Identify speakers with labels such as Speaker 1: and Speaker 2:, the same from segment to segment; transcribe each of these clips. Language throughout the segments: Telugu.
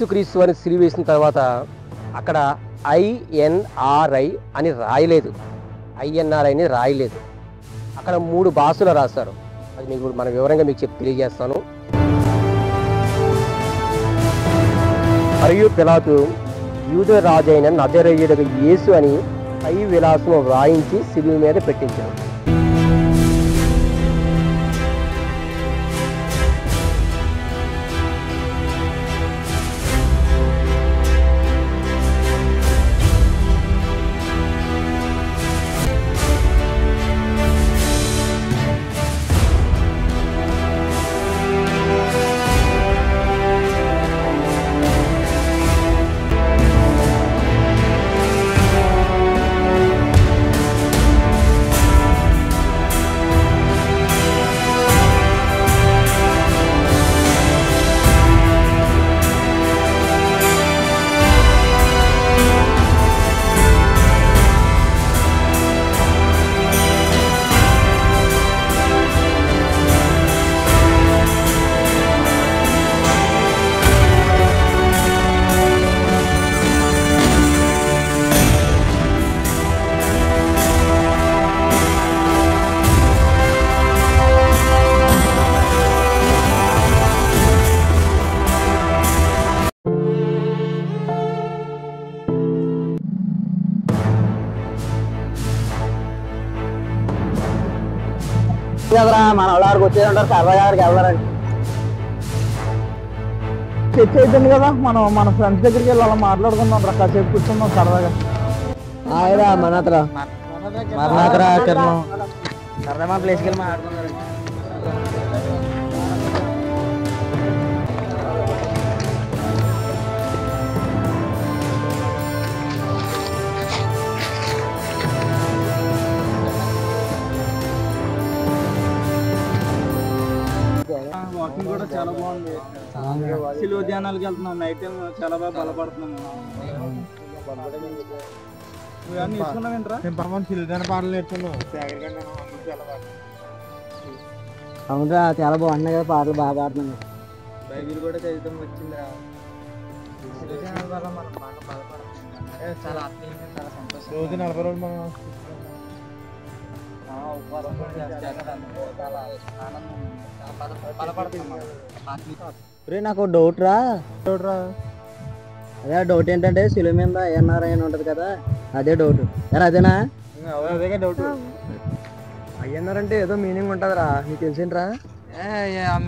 Speaker 1: యేసుక్రీస్తు అని సిలువ వేసిన తర్వాత అక్కడ INRI అని రాయలేదు, INRI అని రాయలేదు. అక్కడ 3 భాషలు రాశారు. అది మీకు మన వివరంగా మీకు తెలియజేస్తాను. మరియు పిలాతు యూదుల రాజైన నజరేయుడగు యేసు అని పై విలాసము వ్రాయించి సిలువ మీద పెట్టించాడు.
Speaker 2: మన వాళ్ళకి వచ్చేది ఉంటారు, సరదాగా వెళ్ళారండి. చర్చ అయిపోయింది కదా, మనం మన ఫ్రెండ్స్ దగ్గరికి వెళ్ళి అలా మాట్లాడుకుందాం రా, కాసేపు కూర్చుందాం సరదాగా. మనాతరా సరదా ప్లేస్కి వెళ్ళి మాట్లాడుకున్నారండి. వాకింగ్ కూడా చాలా బాగుంది. సిలువ ధ్యానాలకు వెళ్తున్నాం, నైట్ టైం చాలా బాగా బలపడుతున్నాం. నువ్వు నేర్చుకున్నావు ఏంట్రా? పాటలు నేర్చుకున్నావు. అవునరా, చాలా బాగున్నాయి కదా పాటలు, బాగా పాడుతున్నాను. బైబిల్ కూడా చదివితం వచ్చిందిరా. చాలా ఆత్మీయంగా, చాలా సంతోషం. రోజు 40 రోజులు మనం నాకు డౌట్ రా. అదే డౌట్ ఏంటంటే సిలువ మీద INRI అని ఉంటది కదా, అదే డౌట్. అదేనా? అదే డౌట్. INR అంటే ఏదో మీనింగ్ ఉంటదిరా, నీకు తెలిసింట్రా?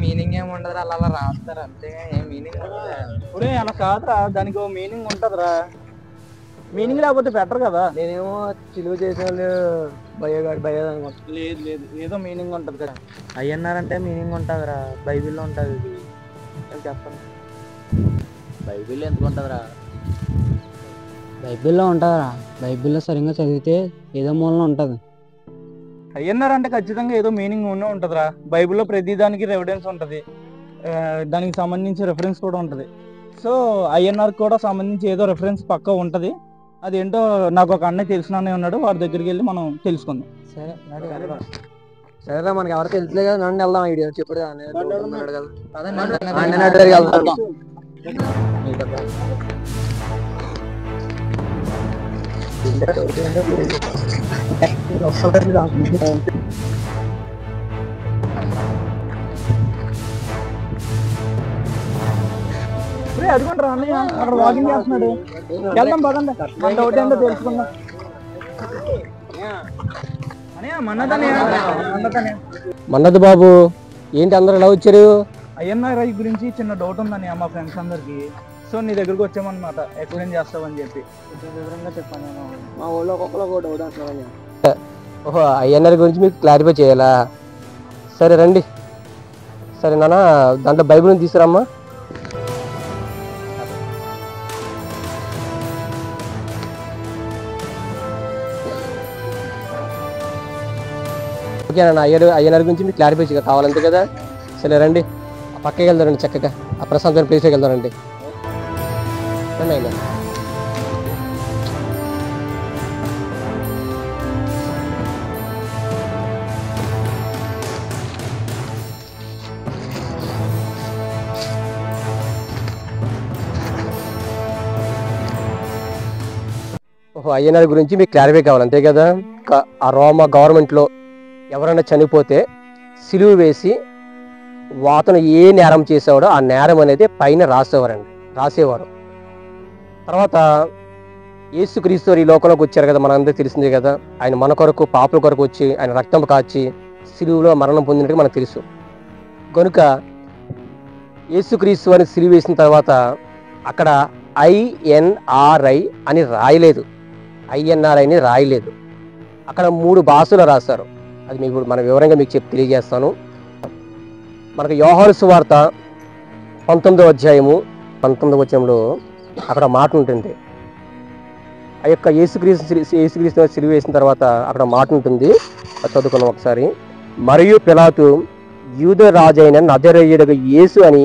Speaker 2: మీనింగ్ ఏమి ఉండదురా, అలా రాస్తారు అంతే, ఏం మీనింగ్ ఉండదు. అలా కాదురా, దానికి ఓ మీనింగ్ ఉంటదిరా. మీనింగ్ లేకపోతే బెటర్ కదా. నేనేమో సిలువ చేసే వాళ్ళు భయ్యా అనుకుంటా. లేదు లేదు, ఏదో మీనింగ్ ఉంటుంది కదా. INR అంటే మీనింగ్ ఉంటుందిరా, బైబిల్లో ఉంటుంది. ఇది చెప్పండి, బైబిల్లో ఎందుకు ఉంటుందిరా? బైబిల్లో ఉంటుందిరా, బైబిల్లో సరిగ్గా చదివితే ఏదో మూలంలో ఉంటుంది. INR అంటే ఖచ్చితంగా ఏదో మీనింగ్ ఉంటుందిరా. బైబిల్లో ప్రతి దానికి ఎవిడెన్స్ ఉంటుంది, దానికి సంబంధించి రెఫరెన్స్ కూడా ఉంటుంది. సో INR కూడా సంబంధించి ఏదో రెఫరెన్స్ పక్కా ఉంటుంది. అదేంటో నాకు ఒక అన్నయ్య తెలిసిన అన్నయ్య ఉన్నాడు, వాడి దగ్గరికి వెళ్ళి మనం తెలుసుకుందాం. సరేరా, మనకి ఎవరు తెలుసులే కదా, నన్ను వెళ్దాం. ఐడియా చెప్పుడు అడుగుంటారా అన్నయ్య, అక్కడ వాకింగ్ చేస్తున్నాడు. వెళ్దాం పదండి, మన డౌట్ ఏంటో తెలుసుకుందాం.
Speaker 1: మన్నత్ బాబు, ఏంటి అందరు ఎలా వచ్చారు?
Speaker 2: INRI గురించి చిన్న డౌట్ ఉందని మా ఫ్రెండ్స్ అందరికి. సో నీ దగ్గరకు వచ్చామన్నమాట, ఎక్స్ప్లెయిన్ చేస్తావని చెప్పి. వివరంగా చెప్పాను. నేను మా ఊళ్ళో ఒక్కొక్కరు డౌట్ అంటున్నాను.
Speaker 1: ఓహో, INR గురించి మీకు క్లారిఫై చేయాలా? సరే రండి. సరే నాన్న, దాంట్లో బైబిల్ని తీసుకురామ్మా. ఓకేనా? INR గురించి మీకు క్లారిఫై కావాలంతే కదా. సరే రండి, పక్కకి వెళ్దారండి, చక్కగా ఆ ప్రశాంతమైన ప్లేస్కి వెళ్దారండి. అయినా అయ్యనార్ గురించి మీకు క్లారిఫై కావాలి అంతే కదా. ఆ రోమా గవర్నమెంట్లో ఎవరైనా చనిపోతే సిలువ వేసి అతను ఏ నేరం చేసేవాడో ఆ నేరం అనేది పైన రాసేవారు. తర్వాత యేసుక్రీస్తు ఈ లోకంలోకి వచ్చారు కదా, మనందరికీ తెలిసిందే కదా. ఆయన మన కొరకు పాపుల కొరకు వచ్చి ఆయన రక్తం కాచి సిలువలో మరణం పొందినట్టు మనకు తెలుసు. కనుక యేసుక్రీస్తు అని సిలువ వేసిన తర్వాత అక్కడ INRI అని రాయలేదు. INRI అని రాయలేదు. అక్కడ 3 భాషలు రాశారు. అది మీకు మన వివరంగా మీకు తెలియజేస్తాను. మనకు యోహాను సువార్త 19వ అధ్యాయము 19వ వచనంలో అక్కడ మాట ఉంటుంది. ఆ యొక్క యేసుక్రీస్తు సిలువ వేసిన తర్వాత అక్కడ మాట ఉంటుంది. చదువుకున్నాం ఒకసారి. మరియు పిలాతు యూద రాజైన నజరేయుడగు యేసు అని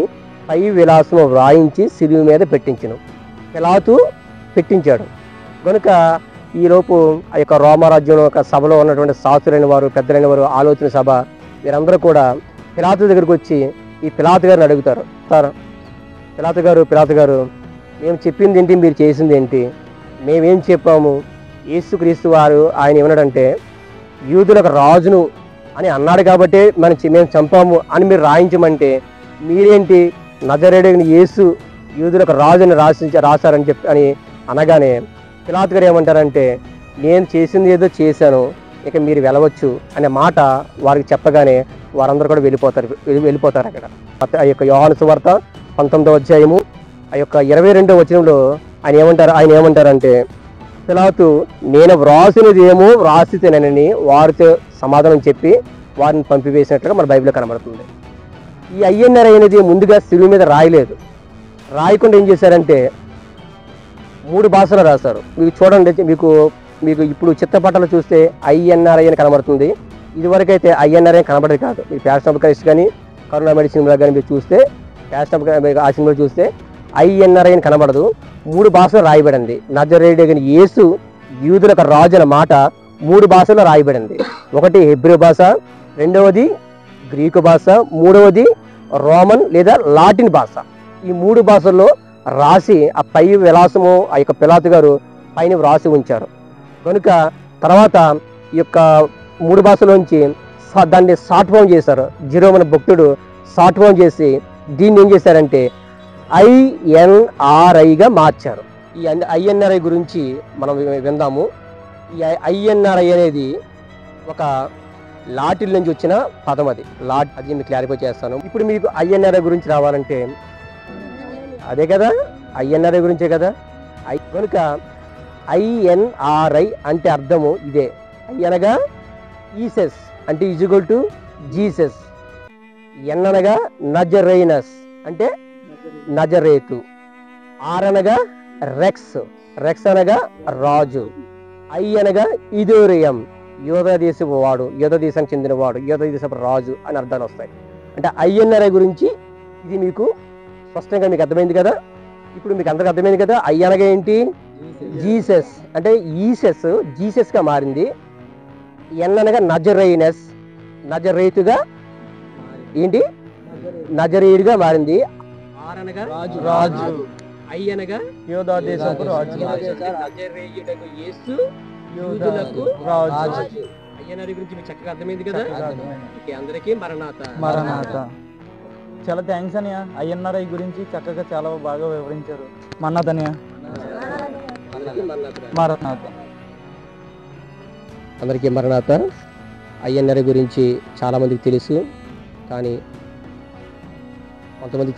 Speaker 1: పై విలాసము వ్రాయించి సిలువ మీద పెట్టించును. పిలాతు పెట్టించాడు. కనుక ఈలోపు ఆ యొక్క రోమరాజ్యం యొక్క సభలో ఉన్నటువంటి శాస్త్రులైన వారు, పెద్దలైన వారు, ఆలోచన సభ వీరందరూ కూడా పిలాతు దగ్గరికి వచ్చి ఈ పిలాతు గారిని అడుగుతారు. సార్ పిలాతు గారు మేము చెప్పింది ఏంటి, మీరు చేసింది ఏంటి? మేమేం చెప్పాము? యేసుక్రీస్తు వారు ఆయన ఏమన్నాడంటే యూదులకు రాజును అని అన్నాడు కాబట్టి మేము చంపాము అని మీరు రాయించమంటే మీరేంటి నజరేయుడైన యేసు యూదులకు రాజుని రాశారని అని అనగానే పిలాతు గారు ఏమంటారంటే నేను చేసింది ఏదో చేశాను, ఇక మీరు వెళ్ళవచ్చు అనే మాట వారికి చెప్పగానే వారందరూ కూడా వెళ్ళిపోతారు అక్కడ. ఆ యొక్క యోహాను సువార్త 19వ అధ్యాయము ఆ యొక్క 22వ వచనంలో ఆయన ఏమంటారంటే పిలాతు నేను వ్రాసినది ఏమో వ్రాసి తినని వారితో సమాధానం చెప్పి వారిని పంపివేసినట్లుగా మన బైబిల్లో కనబడుతుంది. ఈ INRI అనేది ముందుగా సిలువ మీద రాయలేదు. రాయకుండా ఏం చేశారంటే 3 భాషలు రాశారు. మీకు చూడండి, మీకు ఇప్పుడు చిత్తపటాలు చూస్తే INRI అని కనబడుతుంది. ఇదివరకైతే INRI కనబడేది కాదు. మీరు ఫ్యాషన్ ఆఫ్ క్రైస్ట్ కానీ కరుణా మెడిసిన్ కానీ మీరు చూస్తే ఫ్యాషన్ ఆఫ్ ఆ సినిమాలో చూస్తే INRI అని కనబడదు. 3 భాషలు రాయబడింది. నజరేయుడైన యేసు యూదులకు రాజు అన్న మాట 3 భాషల్లో రాయబడింది. ఒకటి హెబ్రీ భాష, రెండవది గ్రీకు భాష, మూడవది రోమన్ లేదా లాటిన్ భాష. ఈ 3 భాషల్లో రాసి ఆ పై విలాసము ఆ యొక్క పిలాతు గారు పైన వ్రాసి ఉంచారు. కనుక తర్వాత ఈ యొక్క 3 భాషలోంచి దాన్ని షార్ట్ ఫామ్ చేశారు. జిరోమ్ అనే భక్తుడు షార్ట్ ఫామ్ చేసి దీన్ని ఏం చేశారంటే INRIగా మార్చారు. ఈ INRI గురించి మనం విందాము. ఈ INRI అనేది ఒక లాటిన్ నుంచి వచ్చిన పదం. అది మీకు క్లారిఫై చేస్తాను. ఇప్పుడు మీకు INRI గురించి రావాలంటే అదే కదా, INRI గురించే కదా. కనుక INRI అంటే అర్థము ఇదే. అనగా ఈసెస్ అంటే ఈజ్వల్ టు జీసస్. ఎన్ అనగా నజరేనస్ అంటే నజరేతు. అనగా రెక్స్ అనగా రాజు. అనగా ఇదోరియం యోధ దేశపు వాడు, యోధ దేశానికి చెందినవాడు, యోధ దేశపు రాజు అని అర్థాలు వస్తాయి. అంటే INRI గురించి ఇది మీకు స్పష్టంగా మీకు అర్థమైంది కదా. ఇప్పుడు మీకు అందరికి అర్థమైంది కదా. అనగా ఏంటి? జీసస్ అంటే ఈసెస్ జీసస్గా మారింది. ఎన్ అనగా నజరేనస్ నజరేతుగా ఏంటి నజరేయుడిగా మారింది. అనగా రాజు. అనగా యోధా దేశపు రాజు. నజరేయుడకు యేసు యూదులకు రాజు. INRI గురించి మీకు చక్కగా అర్థమైంది కదా. అందరికీ మరణాత.
Speaker 2: చాలా థ్యాంక్స్ అన్నయ్య. INRI గురించి చక్కగా చాలా బాగా వివరించారు. మరణాత అన్నయ్య.
Speaker 1: అందరికీ మరణాత. INRI గురించి చాలామందికి తెలుసు, కానీ కొంతమందికి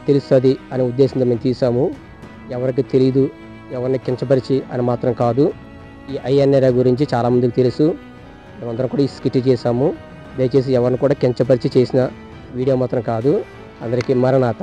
Speaker 1: తెలుస్తుంది అనే ఉద్దేశంతో మేము తీసాము. ఎవరికి తెలియదు, ఎవరిని కించపరిచి అని మాత్రం కాదు. ఈ INRI గురించి చాలామందికి తెలుసు. మేమందరం కూడా ఈ స్కిట్ చేసాము. దయచేసి ఎవరిని కూడా కించపరిచి చేసిన వీడియో మాత్రం కాదు. అందరికీ మరణాత.